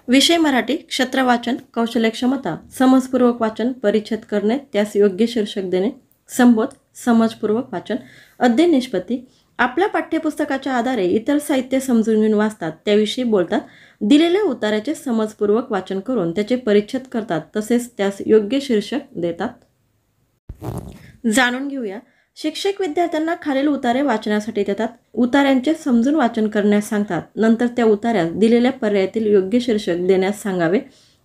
विषय मराठी, क्षेत्र वाचन, कौशल्य क्षमता, समजपूर्वक वाचन, परिच्छेद करणे, त्यास योग्य शीर्षक देणे, संबोध, समजपूर्वक वाचन, अध्ययन निष्पत्ती. आपल्या पाठ्यपुस्तकाच्या आधारे इतर साहित्य समजून घेऊन वाचतात, त्याविषयी बोलतात, दिलेल्या उताराचे समजपूर्वक वाचन करून त्याचे परिच्छेद करतात, तसेच त्यास योग्य शीर्षक देतात. जाणून घेऊया. शिक्षक विद्यार्थ्यांना खालील उतारे वाचनासाठी देतात. उतार्यांचे समजून वाचन करण्यास सांगतात. नंतर त्या उतार्यास दिलेल्या पर्यायातील योग्य शीर्षक देण्यास सांगावे.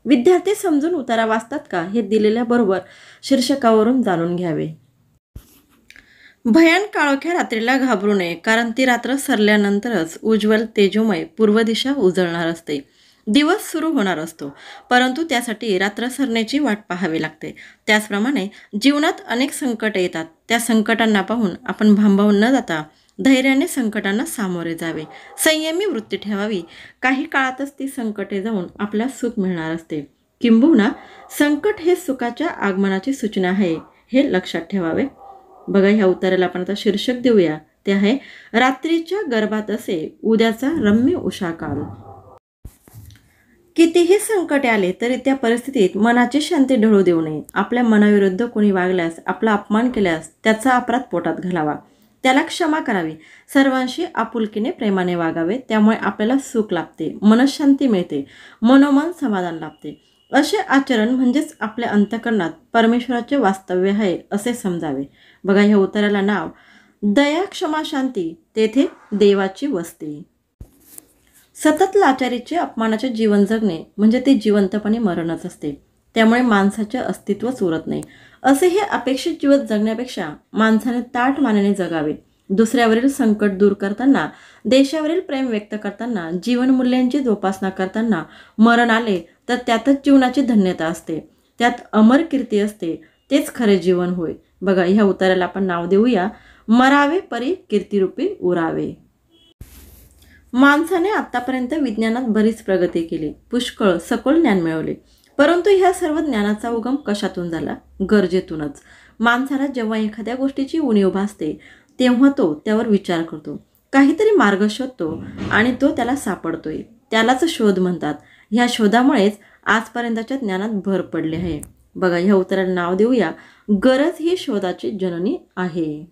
विद्यार्थी समजून उतारा वाचतात का हे दिलेल्या बरोबर शीर्षकावरून जाणून घ्यावे. भयान काळोख्या रात्रीला घाबरू नये, कारण ती रात्र सरल्यानंतरच उज्ज्वल तेजोमय पूर्व दिशा उजळणार असते. दिवस सुरू होणार असतो, परंतु त्यासाठी रात्र सरण्याची वाट पाहावी लागते. त्याचप्रमाणे जीवनात अनेक संकटे येतात. त्या संकटांना पाहून आपण भांबावून न जाता धैर्याने संकटांना सामोरे जावे, संयमी वृत्ती ठेवावी. काही काळातच ती संकटे जाऊन आपल्याला सुख मिळणार असते. किंबहुना संकट हे सुखाच्या आगमनाची सूचना आहे, हे लक्षात ठेवावे. बघा, ह्या उताराला आपण आता शीर्षक देऊया. ते आहे रात्रीच्या गर्भात असे उद्याचा रम्य उषाकाल. कितीही संकटे आले तरी त्या परिस्थितीत मनाची शांती ढळू देऊ नये. आपल्या मनाविरुद्ध कोणी वागल्यास, आपला अपमान केल्यास त्याचा अपराध पोटात घालावा, त्याला क्षमा करावी. सर्वांशी आपुलकीने प्रेमाने वागावे, त्यामुळे आपल्याला सुख लाभते, मनशांती मिळते, मनोमन समाधान लाभते. असे आचरण म्हणजेच आपल्या अंतःकरणात परमेश्वराचे वास्तव्य आहे असे समजावे. बघा, ह्या उताराला नाव दया, क्षमा, शांती, तेथे देवाची वस्ती. सतत लाचारीचे, अपमानाचे जीवन जगणे म्हणजे ते जिवंतपणे मरणच असते. त्यामुळे माणसाचे अस्तित्वच उरत नाही. असे हे अपेक्षित जीवन जगण्यापेक्षा माणसाने ताठ मानेने जगावे. दुसऱ्यावरील संकट दूर करताना, देशावरील प्रेम व्यक्त करताना, जीवनमूल्यांची जोपासना करताना मरण आले तर त्यातच जीवनाची धन्यता असते, त्यात अमर कीर्ती असते. तेच खरे जीवन होय. बघा, ह्या उताराला आपण नाव देऊया मरावे परी कीर्तिरूपी उरावे. माणसाने आतापर्यंत विज्ञानात बरीच प्रगती केली, पुष्कळ सखोल ज्ञान मिळवले, परंतु ह्या सर्व ज्ञानाचा उगम कशातून झाला? गरजेतूनच. माणसाला जेव्हा एखाद्या गोष्टीची उणीव भासते तेव्हा तो त्यावर विचार करतो, काहीतरी मार्ग शोधतो आणि तो त्याला सापडतोय. त्यालाच शोध म्हणतात. ह्या शोधामुळेच आजपर्यंतच्या ज्ञानात भर पडली आहे. बघा, ह्या उताराला नाव देऊया गरज ही शोधाची जननी आहे.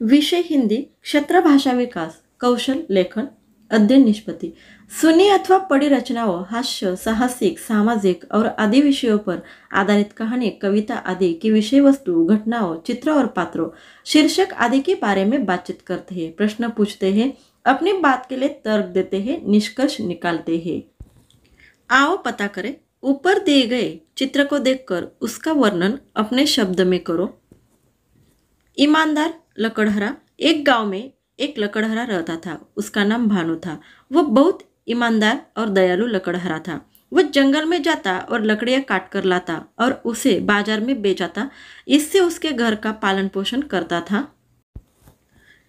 विषय हिंदी, क्षेत्र भाषा विकास, कौशल लेखन, अध्ययन निष्पत्ति. सुनी अथवा पढ़ी रचनाओं, हास्य, साहसिक, सामाजिक और आदि विषयों पर आधारित कहानी, कविता आदि की विषय वस्तु, घटनाओं, चित्र और पात्रों, शीर्षक आदि के बारे में बातचीत करते हैं, प्रश्न पूछते हैं, अपनी बात के लिए तर्क देते हैं, निष्कर्ष निकालते हैं. आओ पता करें. ऊपर दिए गए चित्र को देखकर उसका वर्णन अपने शब्द में करो. ईमानदार लकड़हरा. एक गांव में एक लकड़हरा रहता था. उसका नाम भानु था. वह बहुत ईमानदार और दयालु लकड़हरा था. वह जंगल में जाता और लकड़ियां काट कर लाता और उसे बाजार में बेचाता. इससे उसके घर का पालन पोषण करता था.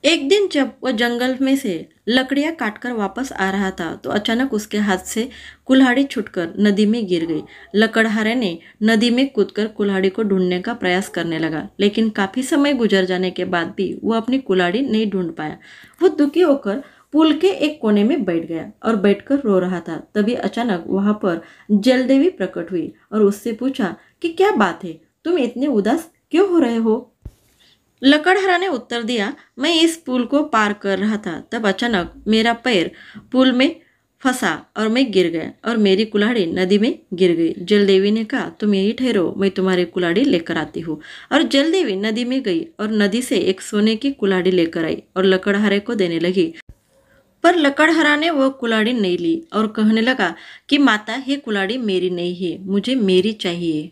एक दिन जब वह जंगल में से लकड़ियां काटकर वापस आ रहा था तो अचानक उसके हाथ से कुल्हाड़ी छूटकर नदी में गिर गई. लकड़हारे ने नदी में कूदकर कुल्हाड़ी को ढूंढने का प्रयास करने लगा, लेकिन काफी समय गुजर जाने के बाद भी वह अपनी कुल्हाड़ी नहीं ढूंढ पाया. वह दुखी होकर पुल के एक कोने में बैठ गया और बैठकर रो रहा था. तभी अचानक वहां पर जलदेवी प्रकट हुई और उससे पूछा कि क्या बात है, तुम इतने उदास क्यों हो रहे हो? लकड़हारा ने उत्तर दिया, मैं इस पुल को पार कर रहा था, तब अचानक मेरा पैर पुल में फंसा और मैं गिर गया और मेरी कुल्हाड़ी नदी में गिर गई. जलदेवी ने कहा, तुम यही ठहरो, मैं तुम्हारी कुल्हाड़ी लेकर आती हूँ. और जलदेवी नदी में गई और नदी से एक सोने की कुल्हाड़ी लेकर आई और लकड़हारे को देने लगी. पर लकड़हारा ने वो कुल्हाड़ी नहीं ली और कहने लगा कि माता, ये कुल्हाड़ी मेरी नहीं है, मुझे मेरी चाहिए.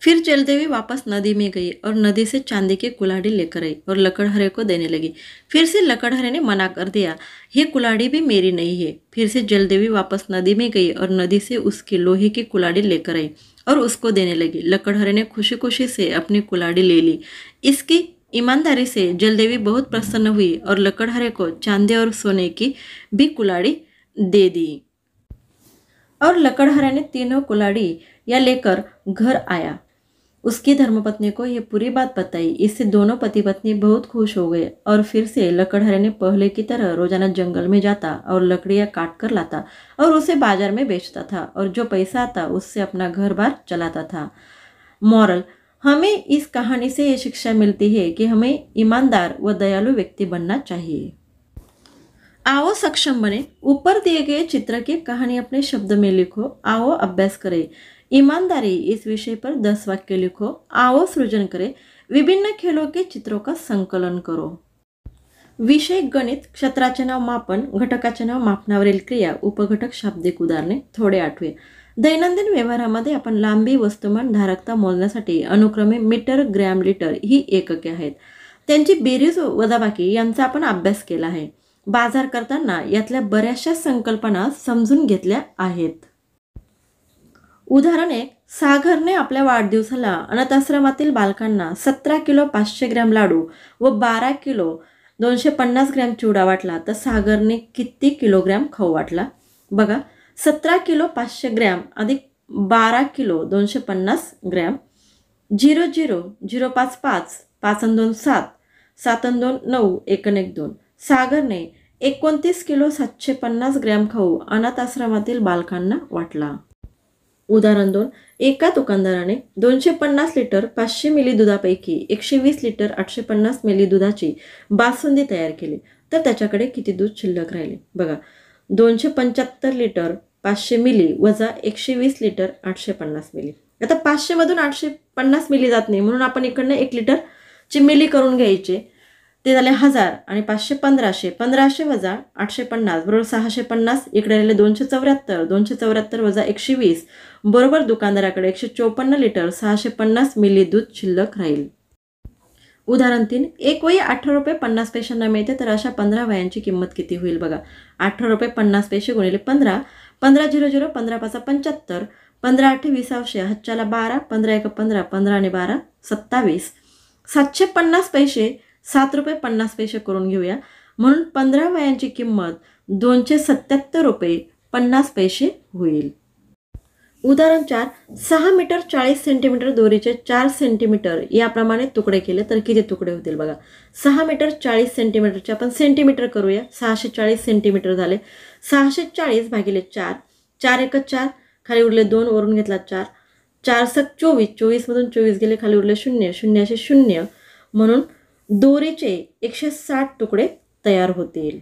फिर जलदेवी वापस नदी में गई और नदी से चांदी की कुल्हाड़ी लेकर आई और लकड़हरे को देने लगी. फिर से लकड़हरे ने मना कर दिया, ये कुल्हाड़ी भी मेरी नहीं है. फिर से जलदेवी वापस नदी में गई और नदी से उसकी लोहे की कुल्हाड़ी लेकर आई और उसको देने लगी. लकड़हरे ने खुशी खुशी से अपनी कुल्हाड़ी ले ली. इसकी ईमानदारी से जलदेवी बहुत प्रसन्न हुई और लकड़हरे को चांदी और सोने की भी कुल्हाड़ी दे दी. और लकड़हरे ने तीनों कुल्हाड़ी या लेकर घर आया. उसकी धर्मपत्नी को ये पूरी बात बताई। इससे दोनों पति पत्नी बहुत खुश हो गए और फिर से लकड़हारे ने पहले की तरह रोजाना जंगल में जाता और लकड़ियां काट कर लाता और उसे बाजार में बेचता था और जो पैसा आता उससे अपना घर बार चलाता था। मॉरल, हमें इस कहानी से ये शिक्षा मिलती है कि हमें ईमानदार व दयालु व्यक्ति बनना चाहिए। आओ सक्षम बने। ऊपर दिए गए चित्र की कहानी अपने शब्द में लिखो। आओ अभ्यास करें। ईमानदारी इस विषय पर 10 वाक्य लिखो। आओ सृजन करें। विभिन्न खेलों के चित्रों का संकलन करो। विषय गणित, क्षेत्राचे नाव मापन, घटकाचे नाव मापनावरील क्रिया, उपघटक, शाब्दिक उदाहरणे थोडे आठवे। दैनंदिन व्यवहारामध्ये आपण लांबी, वस्तुमान, धारकता मोजण्यासाठी अनुक्रमे मीटर, ग्रॅम, लिटर ही एकके आहेत. त्यांची बेरीज वजाबाकी यांचा आपण अभ्यास केला आहे. बाजार करताना यातल्या बऱ्याचशा संकल्पना समजून घेतल्या आहेत. उदाहरण 1. सागरने आपल्या वाढदिवसाला अनाथाश्रमातील बालकांना 17 किलो 500 ग्रॅम लाडू व 12 किलो 250 ग्रॅम चिवडा वाटला तर सागरने किती किलोग्रॅम खाऊ वाटला? बघा, 17 किलो 500 ग्रॅम अधिक 12 किलो 250 ग्रॅम. 0 0 0 5 5 5 आणि 2 7 7 आणि 2 9 1 आणि 1 2. सागरने 29 किलो 750 ग्रॅम खाऊ अनाथ आश्रमातील बालकांना वाटला. उदाहरण 2. एका दुकानदाराने 250 लिटर 500 मिली दुधापैकी 120 लिटर 850 मिली दुधाची बासुंदी तयार केली तर त्याच्याकडे किती दूध शिल्लक राहिले? बघा, 275 लिटर 500 मिली वजा 120 लिटर 850 मिली. आता 500 मधून 850 मिली जात नाही म्हणून आपण इकडनं 1 लिटरची मिली करून घ्यायचे. ते झाले 1000 आणि 500 1500. 1500 वजा 850 बरोबर 650. इकडे राहिले 274. 274 वजा 120 बरोबर दुकानदाराकडे 154 लिटर 650 मिली दूध शिल्लक राहील. उदाहरण 3. एक वही 18 रुपये 50 पैशांना मिळते तर अशा 15 वह्यांची किंमत किती होईल? बघा, 18 रुपये 50 पैसे गुणिले 15. 15 0 0 15 5 75. 15 8 20 हातच्याला 12. 15 1 15. 15 आणि 12 27. 750 पैसे 7 रुपये 50 पैसे करून घेऊया. म्हणून 15 वह्यांची किंमत 277 रुपये 50 पैसे होईल. उदाहरण 4. 6 मीटर 40 सेंटीमीटर दोरीचे 4 सेंटीमीटर याप्रमाणे तुकडे केले तर किती तुकडे होतील? बघा, 6 मीटर 40 सेंटीमीटरचे आपण सेंटीमीटर करूया. 640 सेंटीमीटर झाले. 640 भागिले 4. 4 1 4 खाली उरले 2 वरून घेतला 4. 4 7 24. 24 मधून 24 गेले खाली उरले 0. 0 0 म्हणून दोरीचे 160 तुकडे तयार होतील.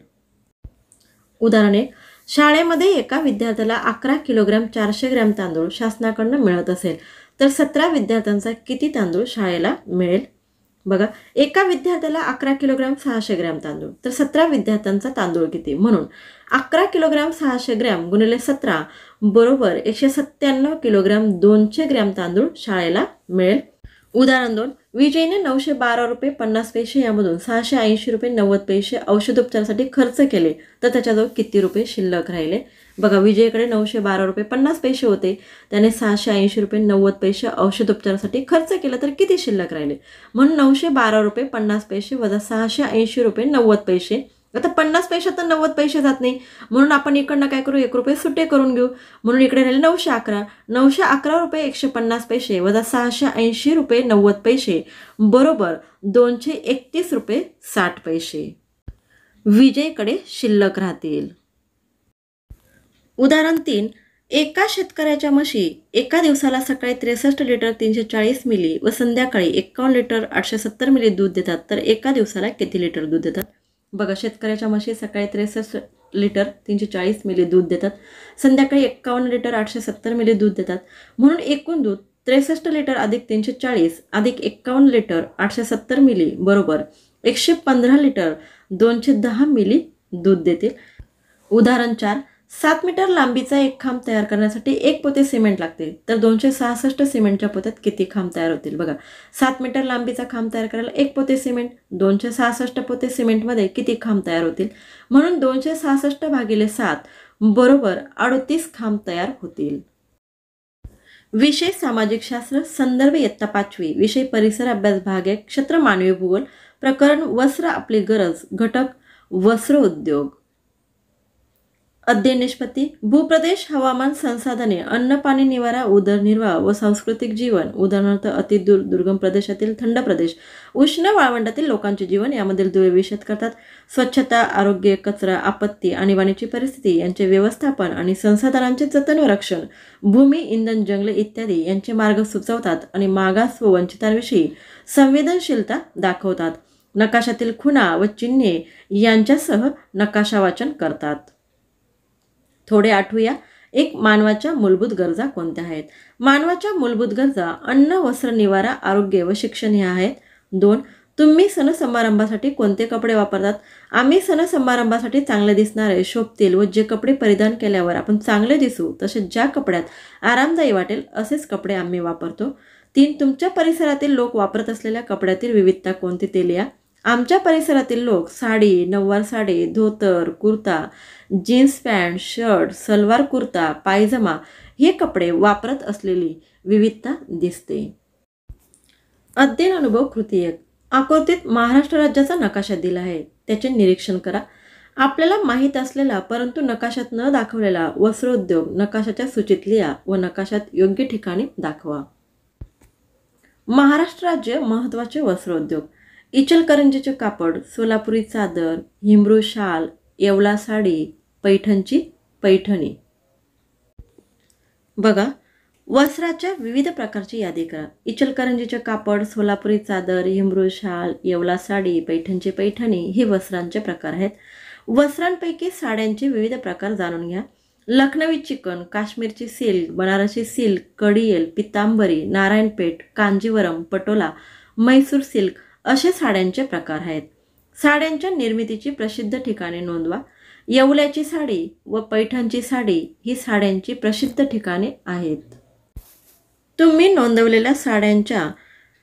उदाहरण 1. शाळेमध्ये एका विद्यार्थ्याला 11 किलोग्रॅम 400 ग्रॅम तांदूळ शासनाकडून मिळत असेल तर 17 विद्यार्थ्यांचा किती तांदूळ शाळेला मिळेल? बघा, एका विद्यार्थ्याला 11 किलोग्रॅम 600 ग्रॅम तांदूळ तर 17 विद्यार्थ्यांचा तांदूळ किती? म्हणून 11 किलोग्रॅम 600 ग्रॅम गुणिले 17 बरोबर 197 किलोग्रॅम 200 ग्रॅम तांदूळ शाळेला मिळेल. उदाहरण 2. विजयने 912 रुपये 50 पैसे यामधून 680 रुपये 90 पैसे औषधोपचारासाठी खर्च केले तर त्याच्याजवळ किती रुपये शिल्लक राहिले? बघा, विजयकडे 912 रुपये 50 पैसे होते. त्याने 680 रुपये 90 पैसे औषधोपचारासाठी खर्च केला तर किती शिल्लक राहिले? म्हणून 912 रुपये 50 पैसे वजा 680 रुपये 90 पैसे. आता 50 पैशात 90 पैसे जात नाही म्हणून आपण इकडनं काय करू? 1 रुपये सुटे करून घेऊ. म्हणून इकडे राहिले 911. 911 रुपये 150 पैसे वजा 680 रुपये 90 पैसे बरोबर 231 रुपये 60 पैसे विजयकडे शिल्लक राहतील. उदाहरण 3. एका शेतकऱ्याच्या म्हशी एका दिवसाला सकाळी 63 लिटर 340 मिली व संध्याकाळी 51 लिटर 870 मिली दूध देतात तर एका दिवसाला किती लिटर दूध देतात? बघा, शेतकऱ्याच्या म्हशी सकाळी 63 लिटर 340 मिली दूध देतात. संध्याकाळी 51 लिटर 870 मिली दूध देतात. म्हणून एकूण दूध 63 लिटर अधिक 340 अधिक 51 लिटर 870 मिली बरोबर 115 लिटर 210 मिली दूध देतील. उदाहरण 4. 7 मीटर लांबीचा एक खांब तयार करण्यासाठी 1 पोते सिमेंट लागते तर 266 सिमेंटच्या पोत्यात किती खांब तयार होतील? बघा, 7 मीटर लांबीचा खांब तयार करायला 1 पोते सिमेंट, 266 पोते सिमेंटमध्ये किती खांब तयार होतील? म्हणून 266 भागिले 7 बरोबर 38 खांब तयार होतील. विषय सामाजिक शास्त्र, संदर्भ इयत्ता 5वी, विषय परिसर अभ्यास भाग 1, क्षेत्र मानवी भूगोल, प्रकरण वस्त्र आपली गरज, घटक वस्त्र उद्योग. अध्ययन निष्पत्ती भूप्रदेश हवामान संसाधने अन्न पाणी निवारा उदरनिर्वाह व सांस्कृतिक जीवन उदाहरणार्थ दुर्गम प्रदेशातील थंड प्रदेश उष्ण वाळवंटातील लोकांचे जीवन यामधील दुवे विशद करतात. स्वच्छता आरोग्य कचरा आपत्ती आणीबाणीची परिस्थिती यांचे व्यवस्थापन आणि संसाधनांचे जतन व रक्षण भूमी इंधन जंगले इत्यादी यांचे मार्ग सुचवतात आणि मागास व वंचितांविषयी संवेदनशीलता दाखवतात. नकाशातील खुणा व चिन्हे यांच्यासह नकाशा वाचन करतात. थोडे आठवूया. एक मानवाच्या मूलभूत गरजा कोणत्या आहेत? मानवाच्या मूलभूत गरजा अन्न वस्त्र निवारा आरोग्य व शिक्षण ह्या आहेत. 2. तुम्ही सण समारंभासाठी कोणते कपडे वापरतात? आम्ही सण समारंभासाठी चांगले दिसणारे शोभतील व जे कपडे परिधान केल्यावर आपण चांगले दिसू तसेच ज्या कपड्यात आरामदायी वाटेल असेच कपडे आम्ही वापरतो. 3. तुमच्या परिसरातील लोक वापरत असलेल्या कपड्यातील विविधता कोणती ते लिहा. आमच्या परिसरातील लोक साडी नऊवार साडी धोतर kurta jeans pant shirt salwar kurta pyjama हे कपडे वापरत असलेली विविधता दिसते. अध्ययन अनुभव कृती 1. आकृतीत महाराष्ट्र राज्याचा नकाशा दिला आहे त्याचे निरीक्षण करा. आपल्याला माहीत असलेला परंतु नकाशात न दाखवलेला वस्त्रोद्योग नकाशाच्या सूचीत लिहा व नकाशात योग्य ठिकाणी दाखवा. महाराष्ट्र राज्य महत्त्वाचे वस्त्रोद्योग इचलकरंजीचे कापड सोलापुरी चादर हिमरू शाल येवला साडी पैठणची पैठणी. बघा वस्त्राच्या विविध प्रकारची यादी करा. इचलकरंजीचे कापड सोलापुरी चादर हिमरू शाल येवला साडी पैठणची पैठणी हे वस्त्रांचे प्रकार आहेत. वस्त्रांपैकी साड्यांचे विविध प्रकार जाणून घ्या. लखनवी चिकन काश्मीरची सिल्क बनारसी सिल्क कडियल पितांबरी नारायणपेठ कांजीवरम पटोला म्हैसूर सिल्क असे साड्यांचे प्रकार आहेत. साड्यांच्या निर्मितीची प्रसिद्ध ठिकाणे नोंदवा. येवल्याची साडी व पैठणची साडी ही साड्यांची प्रसिद्ध ठिकाणे आहेत. तुम्ही नोंदवलेल्या साड्यांच्या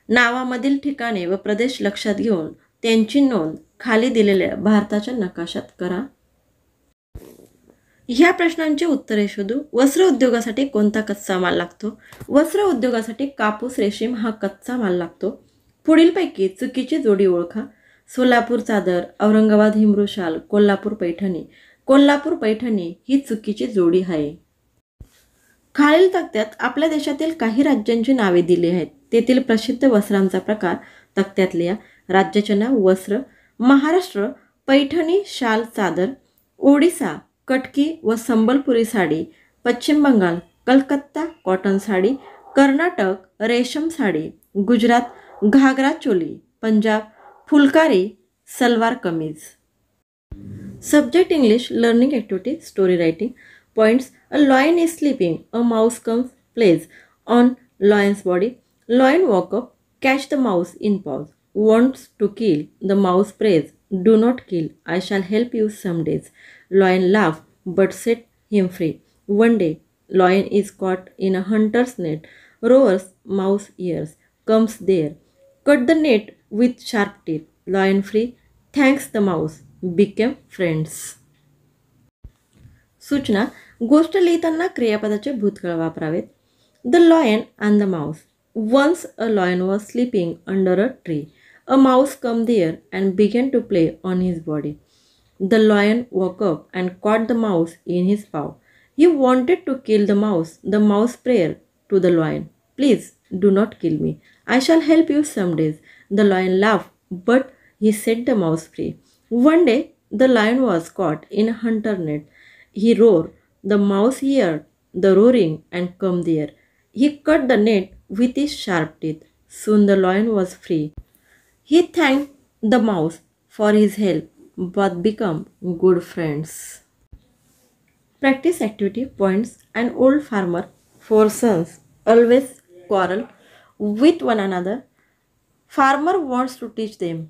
नावामधील ठिकाणे व प्रदेश लक्षात घेऊन त्यांची नोंद खाली दिलेल्या भारताच्या नकाशात करा. ह्या प्रश्नांची उत्तरे शोधू. वस्त्र उद्योगासाठी कोणता कच्चा माल लागतो? वस्त्र उद्योगासाठी कापूस रेशीम हा कच्चा माल लागतो. पुढीलपैकी चुकीची जोडी ओळखा. सोलापूर चादर औरंगाबाद हिमरू शाल कोल्हापूर पैठणी. कोल्हापूर पैठणी ही चुकीची जोडी आहे. खालील तक्त्यात आपल्या देशातील काही राज्यांची नावे दिली आहेत. तेथील प्रसिद्ध वस्त्रांचा प्रकार तक्त्यात लिहा. राज्याचे नाव वस्त्र महाराष्ट्र पैठणी शाल चादर ओडिसा कटकी व संबलपुरी साडी पश्चिम बंगाल कलकत्ता कॉटन साडी कर्नाटक रेशम sari Gujarat ghagra choli Punjab phulkari salwar kameez. Subject English learning activity story writing points. A lion is sleeping a mouse comes plays on lion's body. Lion woke up catch the mouse in paws wants to kill the mouse prays do not kill I shall help you some days. Lion laughed but set him free. One day, lion is caught in a hunter's net. Roars mouse ears comes there. Cut the net with sharp teeth. Lion free. Thanks the mouse. Became friends. सूचना गोष्ट लिहिताना क्रियापदाचे भूतकाळ वापरावेत. The lion and the mouse. Once a lion was sleeping under a tree. A mouse came there and began to play on his body. The lion woke up and caught the mouse in his paw. He wanted to kill the mouse. The mouse prayed to the lion, "Please do not kill me. I shall help you some days." The lion laughed, but he set the mouse free. One day, the lion was caught in a hunter net. He roared. The mouse heard the roaring and came there. He cut the net with his sharp teeth. Soon the lion was free. He thanked the mouse for his help but become good friends. Practice activity points. An old farmer, 4 sons, always quarrel with one another. Farmer wants to teach them.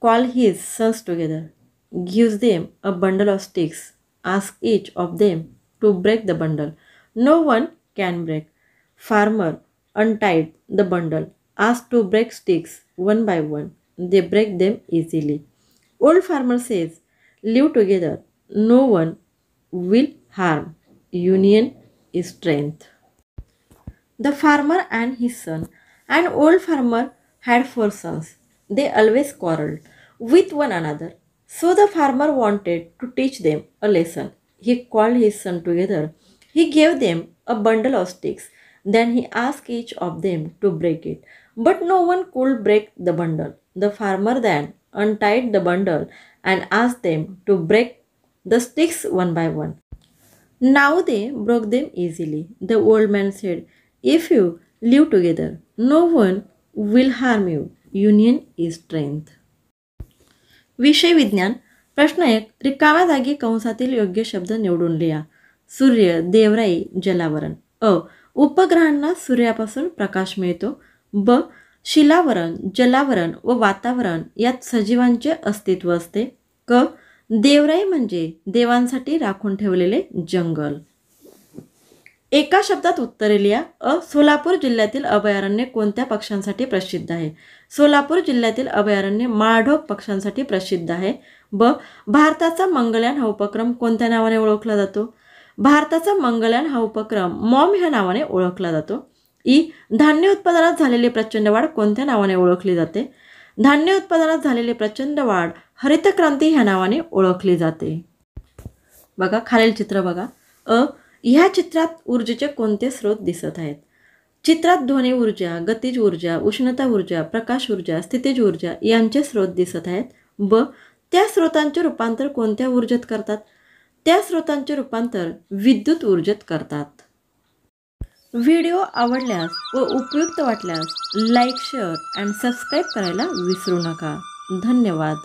Call his sons together. Gives them a bundle of sticks. Asks each of them to break the bundle. No one can break. Farmer untied the bundle. Asked to break sticks one by one. They break them easily. Old farmer says, "Live together. No one will harm. Union is strength." The farmer and his son. An old farmer had 4 sons. They always quarreled with one another. So the farmer wanted to teach them a lesson. he called his son together. He gave them a bundle of sticks. Then he asked each of them to break it. But no one could break the bundle. The farmer then untied the bundle and asked them to break the sticks one by one. Now they broke them easily. The old man said, "If you live together, no one will harm you. Union is strength." विषय विज्ञान. प्रश्न 1. रिकाम्या जागी कंसातील योग्य शब्द निवडून लिहा. सूर्य, देवराई, जलावरण. अ. उपग्रहांना सूर्यापासून प्रकाश मिळतो. ब. शिलावरण, जलावरण व वातावरण यात सजीवांचे अस्तित्व असते. क. देवराई म्हणजे देवांसाठी राखून ठेवलेले जंगल. एका शब्दात उत्तरे लिहा. अ. सोलापूर जिल्ह्यातील अभयारण्य कोणत्या पक्ष्यांसाठी प्रसिद्ध आहे? सोलापूर जिल्ह्यातील अभयारण्य माळढोक पक्ष्यांसाठी प्रसिद्ध आहे. ब. भारताचा मंगलयान हा उपक्रम कोणत्या नावाने ओळखला जातो? भारताचा मंगलयान हा उपक्रम मॉम ह्या नावाने ओळखला जातो. इ. धान्य उत्पादनात झालेली प्रचंड वाढ कोणत्या नावाने ओळखली जाते? धान्य उत्पादनात झालेली प्रचंड वाढ हरित क्रांती ह्या नावाने ओळखली जाते. बघा खालील चित्र बघा. अ. ह्या चित्रात ऊर्जेचे कोणते स्रोत दिसत आहेत? चित्रात ध्वनी ऊर्जा, गतिज ऊर्जा, उष्णता ऊर्जा, प्रकाश ऊर्जा, स्थितिज ऊर्जा यांचे स्रोत दिसत आहेत. ब. त्या स्रोतांचे रूपांतर कोणत्या ऊर्जेत करतात? त्या स्रोतांचे रूपांतर विद्युत ऊर्जेत करतात. व्हिडिओ आवडल्यास व उपयुक्त वाटल्यास लाईक, शेअर अँड सबस्क्राईब करायला विसरू नका. धन्यवाद.